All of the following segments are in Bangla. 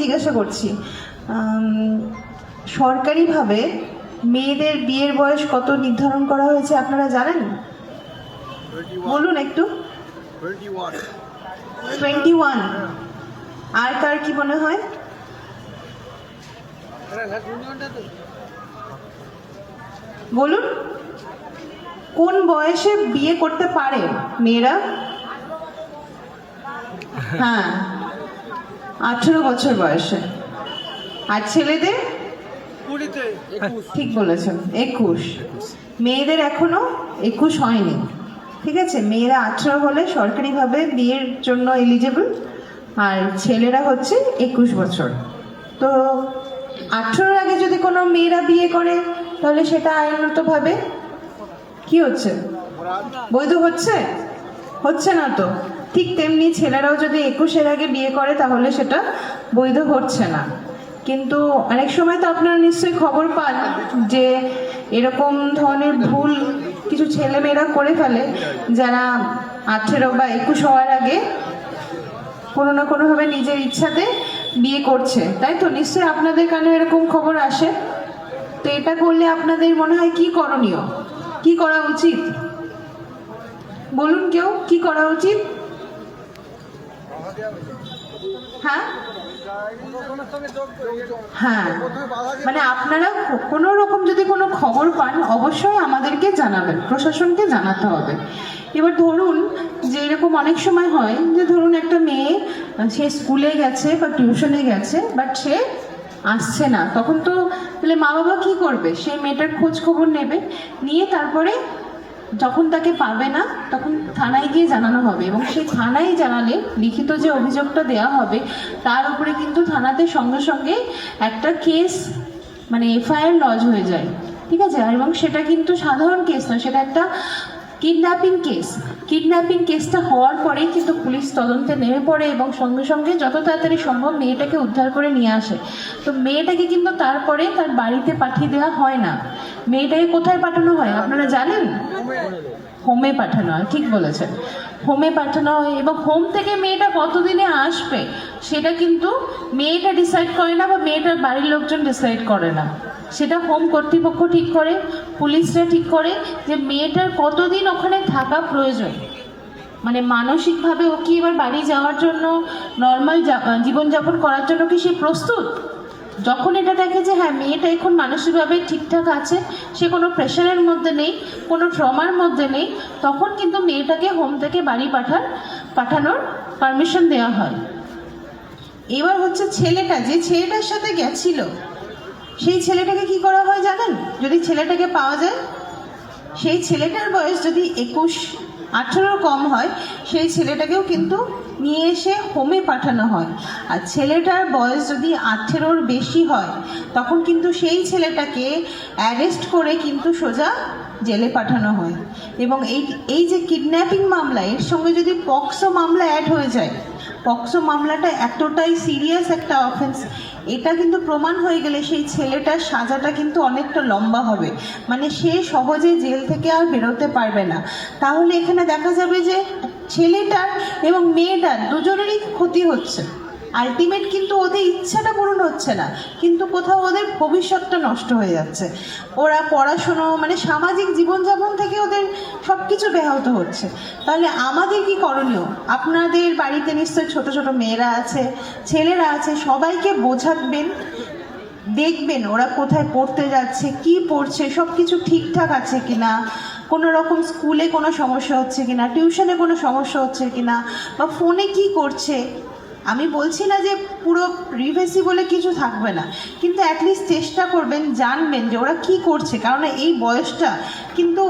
জিজ্ঞাসা করছি, সরকারিভাবে মেয়েদের বিয়ের বয়স কত নির্ধারণ করা হয়েছে আপনারা জানেন? বলুন একটু। 21। আর কার কি মনে হয়? বলুন, কোন বয়সে বিয়ে করতে পারে মেয়েরা? হ্যাঁ, 18 বছর বয়সে। আর ছেলেদের? ঠিক বলেছেন, 21। মেয়েদের এখনো 21 হয়নি। ঠিক আছে, মেয়েরা 18 হলে সরকারিভাবে বিয়ের জন্য এলিজেবল, আর ছেলেরা হচ্ছে 21 বছর। তো 18-র আগে যদি কোনো মেয়েরা বিয়ে করে তাহলে সেটা আইনগতভাবে কি হচ্ছে? বৈধ হচ্ছে? হচ্ছে না তো। ঠিক তেমনি ছেলেরাও যদি 21-এর আগে বিয়ে করে তাহলে সেটা বৈধ হচ্ছে না। কিন্তু অনেক সময় তো আপনারা নিশ্চয়ই খবর পান যে এরকম ধরনের ভুল কিছু ছেলেমেয়েরা করে ফেলে, যারা 18 বা 21 হওয়ার আগে কোনো না কোনোভাবে নিজের ইচ্ছাতে বিয়ে করছে, তাই তো? নিশ্চয়ই আপনাদের কানে এরকম খবর আসে। তো এটা করলে আপনাদের মনে হয় কি করণীয়, কি করা উচিত? বলুন কেউ, কি করা উচিত? হ্যাঁ হ্যাঁ, মানে আপনারা কোনো রকম যদি কোনো খবর পান অবশ্যই আমাদেরকে জানাবেন, প্রশাসনকে জানাতে হবে। এবার ধরুন যে এরকম অনেক সময় হয় যে ধরুন একটা মেয়ে সে স্কুলে গেছে বা টিউশনে গেছে, বাট সে আসছে না, তখন তো তাহলে মা বাবা কি করবে? সেই মেয়েটার খোঁজ খবর নেবে, নিয়ে তারপরে যখন তাকে পাবে না তখন থানায় গিয়ে জানানো হবে, এবং সেই থানায় জানালে লিখিত যে অভিযোগটা দেওয়া হবে তার উপরে কিন্তু থানাতে সঙ্গে সঙ্গে একটা কেস, মানে এফআইআর লজ হয়ে যায়। ঠিক আছে, এবং সেটা কিন্তু সাধারণ কেস নয়, সেটা একটা কিডন্যাপিং কেস। কিডন্যাপিং কেসটা হওয়ার পরেই কিন্তু পুলিশ তদন্তে নেমে পড়ে এবং সঙ্গে সঙ্গে যত তাড়াতাড়ি সম্ভব মেয়েটাকে উদ্ধার করে নিয়ে আসে। তো মেয়েটাকে কিন্তু তারপরে তার বাড়িতে পাঠিয়ে দেওয়া হয় না, মেয়েটাকে কোথায় পাঠানো হয় আপনারা জানেন? হোমে পাঠানো হয়, ঠিক বলেছেন, হোমে পাঠানো হয়। এবং হোম থেকে মেয়েটা কতদিনে আসবে সেটা কিন্তু মেয়েটা ডিসাইড করে না, বা মেয়েটার বাড়ির লোকজন ডিসাইড করে না, সেটা হোম কর্তৃপক্ষ ঠিক করে, পুলিশরা ঠিক করে যে মেয়েটার কতদিন ওখানে থাকা প্রয়োজন, মানে মানসিকভাবে ও কি এবার বাড়ি যাওয়ার জন্য, নর্মাল জীবনযাপন করার জন্য কি সে প্রস্তুত? যখন এটা দেখে যে হ্যাঁ মেয়েটা এখন মানসিকভাবে ঠিকঠাক আছে, সে কোনো প্রেশারের মধ্যে নেই, কোনো ট্রমার মধ্যে নেই, তখন কিন্তু মেয়েটাকে হোম থেকে বাড়ি পাঠানোর পারমিশন দেওয়া হয়। এবার হচ্ছে ছেলেটা, যে ছেলেটার সাথে গেছিল সেই ছেলেটাকে কি করা হয় জানেন? যদি ছেলেটাকে পাওয়া যায়, সেই ছেলেটার বয়স যদি 21, 18 কম হয়, সেই ছেলেটাকেও কিন্তু নিয়ে এসে হোমে পাঠানো হয়। আর ছেলেটার বয়স যদি 18-র বেশি হয় তখন কিন্তু সেই ছেলেটাকে অ্যারেস্ট করে কিন্তু সোজা জেলে পাঠানো হয়। এবং এই যে কিডন্যাপিং মামলা, এর সঙ্গে যদি পক্সো মামলা অ্যাড হয়ে যায়, পক্সো মামলাটা এতটাই সিরিয়াস একটা অফেন্স, এটা কিন্তু প্রমাণ হয়ে গেলে সেই ছেলেটার সাজাটা কিন্তু অনেকটা লম্বা হবে, মানে সে সহজে জেল থেকে আর বেরোতে পারবে না। তাহলে এখানে দেখা যাবে যে ছেলেটার এবং মেয়েটার দুজনেরই ক্ষতি হচ্ছে, আলটিমেট কিন্তু ওদের ইচ্ছাটা পূরণ হচ্ছে না, কিন্তু কোথাও ওদের ভবিষ্যৎটা নষ্ট হয়ে যাচ্ছে, ওরা পড়াশুনো মানে সামাজিক জীবনযাপন থেকে ওদের সব কিছু ব্যাহত হচ্ছে। তাহলে আমাদের কি করণীয়? আপনাদের বাড়িতে নিশ্চয়ই ছোট ছোট মেয়েরা আছে, ছেলেরা আছে, সবাইকে বোঝাবেন, দেখবেন ওরা কোথায় পড়তে যাচ্ছে, কি পড়ছে, সব কিছু ঠিকঠাক আছে কিনা, কোনো রকম স্কুলে কোনো সমস্যা হচ্ছে কিনা, টিউশনে কোনো সমস্যা হচ্ছে কিনা, বা ফোনে কি করছে। আমি বলছি না যে পুরো প্রিভেসি বলে কিছু থাকবে না, কিন্তু অ্যাটলিস্ট চেষ্টা করবেন, জানবেন যে ওরা কি করছে, কারণ এই বয়সটা কিন্তু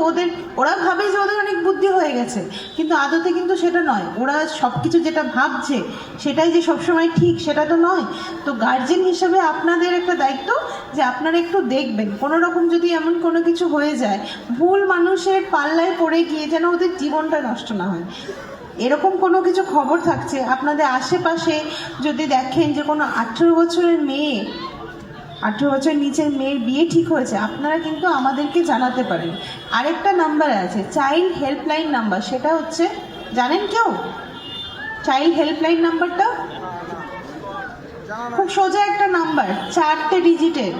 ওরা ভাবে যে ওদের অনেক বুদ্ধি হয়ে গেছে, কিন্তু আদতে কিন্তু সেটা নয়। ওরা সব কিছু যেটা ভাবছে সেটাই যে সবসময় ঠিক সেটা তো নয়। তো গার্জেন হিসেবে আপনাদের একটা দায়িত্ব যে আপনারা একটু দেখবেন, কোনো রকম যদি এমন কোনো কিছু হয়ে যায়, ভুল মানুষের পাল্লায় পড়ে গিয়ে যেন ওদের জীবনটা নষ্ট না হয়। এরকম কোনো কিছু খবর থাকছে আপনাদের আশেপাশে, যদি দেখেন যে কোনো 18 বছরের মেয়ে, 18 বছরের নিচের মেয়ের বিয়ে ঠিক হয়েছে, আপনারা কিন্তু আমাদেরকে জানাতে পারেন। আরেকটা নাম্বার আছে, চাইল্ড হেল্পলাইন নাম্বার, সেটা হচ্ছে, জানেন কেউ চাইল্ড হেল্পলাইন নাম্বারটা? খুব সোজা একটা নাম্বার, 4টে ডিজিটের,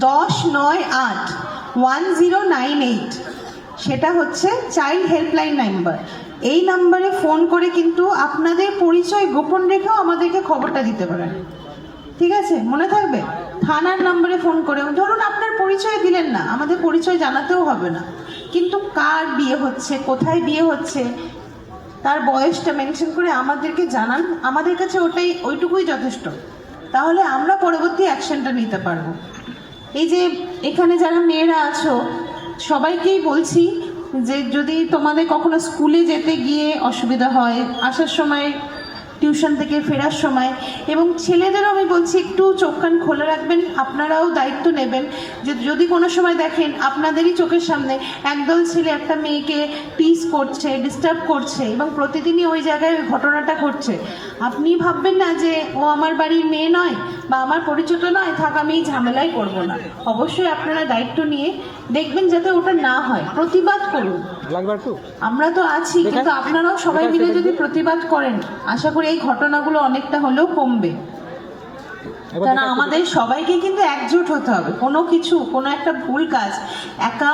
10981098, সেটা হচ্ছে চাইল্ড হেল্পলাইন নাম্বার। এই নাম্বারে ফোন করে কিন্তু আপনাদের পরিচয় গোপন রেখেও আমাদেরকে খবরটা দিতে পারেন, ঠিক আছে? মনে থাকবে, থানার নাম্বারে ফোন করে, ধরুন আপনার পরিচয় দিলেন না, আমাদের পরিচয় জানাতেও হবে না, কিন্তু কার বিয়ে হচ্ছে, কোথায় বিয়ে হচ্ছে, তার বয়সটা মেনশন করে আমাদেরকে জানান, আমাদের কাছে ওইটুকুই যথেষ্ট। তাহলে আমরা পরবর্তী অ্যাকশনটা নিতে পারবো। এই যে এখানে যারা মেয়েরা আছো সবাইকেই বলছি যে যদি তোমাদের কখনো স্কুলে যেতে গিয়ে অসুবিধা হয়, আসার সময়, টিউশন থেকে ফেরার সময়, এবং ছেলেদেরও আমি বলছি একটু চোখ কান খোলা রাখবেন, আপনারাও দায়িত্ব নেবেন যে যদি কোনো সময় দেখেন আপনাদেরই চোখের সামনে একদল ছেলে একটা মেয়েকে টিজ করছে, ডিস্টার্ব করছে এবং প্রতিদিনই ওই জায়গায় ওই ঘটনাটা ঘটছে, আপনি ভাববেন না যে ও আমার বাড়ির মেয়ে নয় বা আমার পরিচিত নয়, থাক আমি এই ঝামেলাই করবো না। অবশ্যই আপনারা দায়িত্ব নিয়ে দেখবেন যাতে ওটা না হয়, প্রতিবাদ করুন। আমরা তো আছি, কিন্তু আপনারাও সবাই মিলে যদি প্রতিবাদ করেন আশা করি এই ঘটনাগুলো অনেকটা হলেও কমবে। কারণ আমাদের সবাইকে কিন্তু একজোট হতে হবে। কোনো একটা ভুল কাজ একা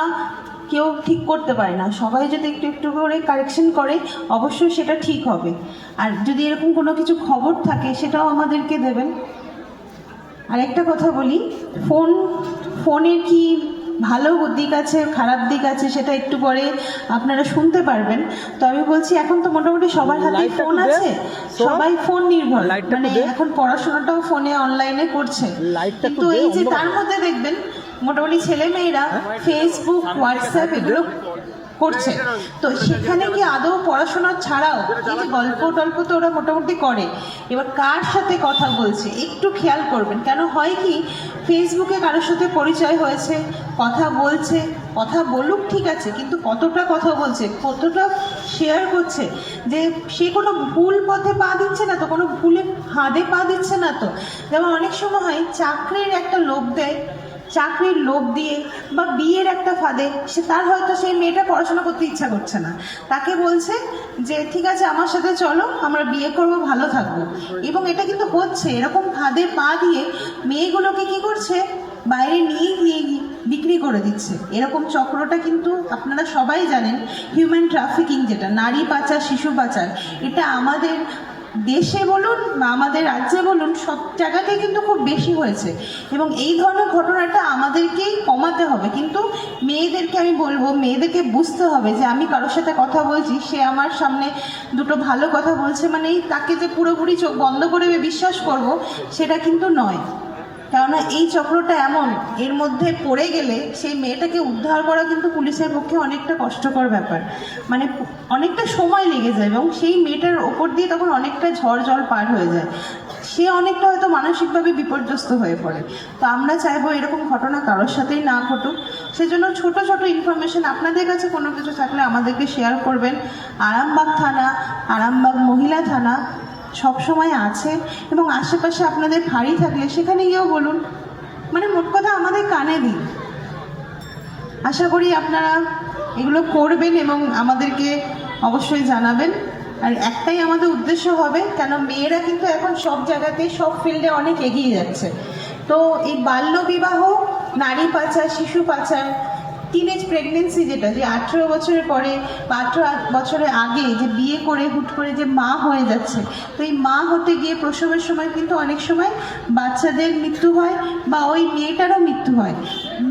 কেউ ঠিক করতে পারে না, সবাই যদি একটু একটু করে কারেকশন করে অবশ্যই সেটা ঠিক হবে। আর যদি এরকম কোনো কিছু খবর থাকে সেটাও আমাদেরকে দেবেন। আর একটা কথা বলি, ফোনের কি ভালো দিক আছে, খারাপ দিক আছে, সেটা একটু পরে আপনারা শুনতে পারবেন। তো আমি বলছি এখন তো মোটামুটি সবার হাতেই ফোন আছে, সবাই ফোন নির্ভর, মানে এখন পড়াশোনাটাও ফোনে অনলাইনে করছে। কিন্তু এই যে তার মধ্যে দেখবেন মোটামুটি ছেলে মেয়েরা ফেসবুক, হোয়াটসঅ্যাপ এগুলো করছে, তো সেখানে কি আদৌ পড়াশোনা ছাড়াও এই যে গল্প টল্প তো ওরা মোটামুটি করে, এবার কার সাথে কথা বলছে একটু খেয়াল করবেন। কেন হয় কি, ফেসবুকে কারোর সাথে পরিচয় হয়েছে, কথা বলছে, কথা বলুক ঠিক আছে, কিন্তু কতটা কথা বলছে, কতটা শেয়ার করছে, যে সে কোনো ভুল পথে পা দিচ্ছে না তো, কোনো ভুলে ফাঁদে পা দিচ্ছে না তো। যেমন অনেক সময় হয় চাকরির একটা লোভ দেয়, চাকরির লোভ দিয়ে বা বিয়ের একটা ফাঁদে তার হয়তো সেই মেয়েটা পড়াশোনা করতে ইচ্ছা করছে না, তাকে বলছে যে ঠিক আছে আমার সাথে চলো, আমরা বিয়ে করবো, ভালো থাকবো। এবং এটা কিন্তু হচ্ছে, এরকম ফাঁদে পা দিয়ে মেয়েগুলোকে কি করছে, বাইরে নিয়ে গিয়ে বিক্রি করে দিচ্ছে। এরকম চক্রটা কিন্তু আপনারা সবাই জানেন, হিউম্যান ট্রাফিকিং, যেটা নারী পাচার, শিশু পাচার, এটা আমাদের দেশে বলুন বা আমাদের রাজ্যে বলুন সব জায়গাতেই কিন্তু খুব বেশি হয়েছে। এবং এই ধরনের ঘটনাটা আমাদেরকেই কমাতে হবে। কিন্তু মেয়েদেরকে আমি বলবো, মেয়েদেরকে বুঝতে হবে যে আমি কারোর সাথে কথা বলছি, সে আমার সামনে দুটো ভালো কথা বলছে মানেই তাকে যে পুরোপুরি চোখ বন্ধ করে বিশ্বাস করব, সেটা কিন্তু নয়। কেননা এই চক্রটা এমন, এর মধ্যে পড়ে গেলে সেই মেয়েটাকে উদ্ধার করা কিন্তু পুলিশের পক্ষে অনেকটা কষ্টকর ব্যাপার, মানে অনেকটা সময় লেগে যায় এবং সেই মেয়েটার ওপর দিয়ে তখন অনেকটা ঝড় জল পার হয়ে যায়, সে অনেকটা হয়তো মানসিকভাবে বিপর্যস্ত হয়ে পড়ে। তো আমরা চাইবো এরকম ঘটনা কারোর সাথেই না ঘটুক। সেজন্য ছোট ছোট ইনফরমেশন আপনাদের কাছে কোনো কিছু থাকলে আমাদেরকে শেয়ার করবেন। আরামবাগ থানা, আরামবাগ মহিলা থানা সব সময় আছে, এবং আশেপাশে আপনাদের ফাঁড়ি থাকলে সেখানে গিয়েও বলুন, মানে মোট কথা আমাদের কানে দিন। আশা করি আপনারা এগুলো করবেন এবং আমাদেরকে অবশ্যই জানাবেন। আর একটাই আমাদের উদ্দেশ্য হবে, কেন মেয়েরা কিন্তু এখন সব জায়গাতেই সব ফিল্ডে অনেক এগিয়ে যাচ্ছে। তো এই বাল্যবিবাহ, নারী পাচার, শিশু পাচার, টিনেজ প্রেগনেন্সি, যেটা যে 18 বছরের পরে বা 18 বছরের আগে যে বিয়ে করে হুট করে যে মা হয়ে যাচ্ছে, তো এই মা হতে গিয়ে প্রসবের সময় কিন্তু অনেক সময় বাচ্চাদের মৃত্যু হয় বা ওই মেয়েটারও মৃত্যু হয়,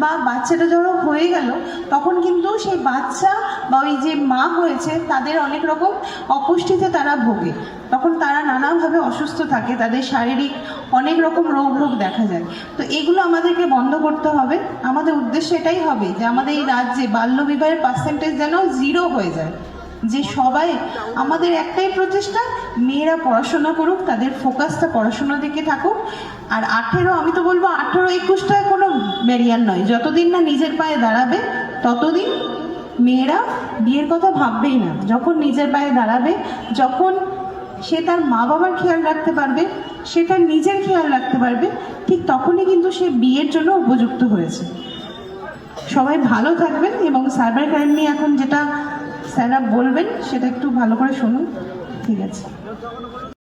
বা বাচ্চাটা যখন হয়ে গেল তখন কিন্তু সেই বাচ্চা বা ওই যে মা হয়েছে তাদের অনেক রকম অপুষ্টিতে তারা ভোগে, তখন তারা নানাভাবে অসুস্থ থাকে, তাদের শারীরিক অনেক রকম রোগ দেখা যায়। তো এগুলো আমাদেরকে বন্ধ করতে হবে। আমাদের উদ্দেশ্য এটাই হবে যে আমাদের এই রাজ্যে বাল্যবিবাহের পার্সেন্টেজ যেন 0 হয়ে যায়, যে সবাই, আমাদের একটাই প্রচেষ্টা, মেয়েরা পড়াশোনা করুক, তাদের ফোকাসটা পড়াশোনার দিকে থাকুক। আর 18, আমি তো বলবো 18-21টায় কোনো ব্যারিয়ার নয়, যতদিন না নিজের পায়ে দাঁড়াবে ততদিন মেয়েরা বিয়ের কথা ভাববেই না। যখন নিজের পায়ে দাঁড়াবে, যখন সে তার মা বাবার খেয়াল রাখতে পারবে, সে তার নিজের খেয়াল রাখতে পারবে, ঠিক তখনই কিন্তু সে বিয়ের জন্য উপযুক্ত হয়েছে। সবাই ভালো থাকবেন এবং সাইবার ক্রাইম নিয়ে এখন যেটা স্যাররা বলবেন সেটা একটু ভালো করে শুনুন, ঠিক আছে?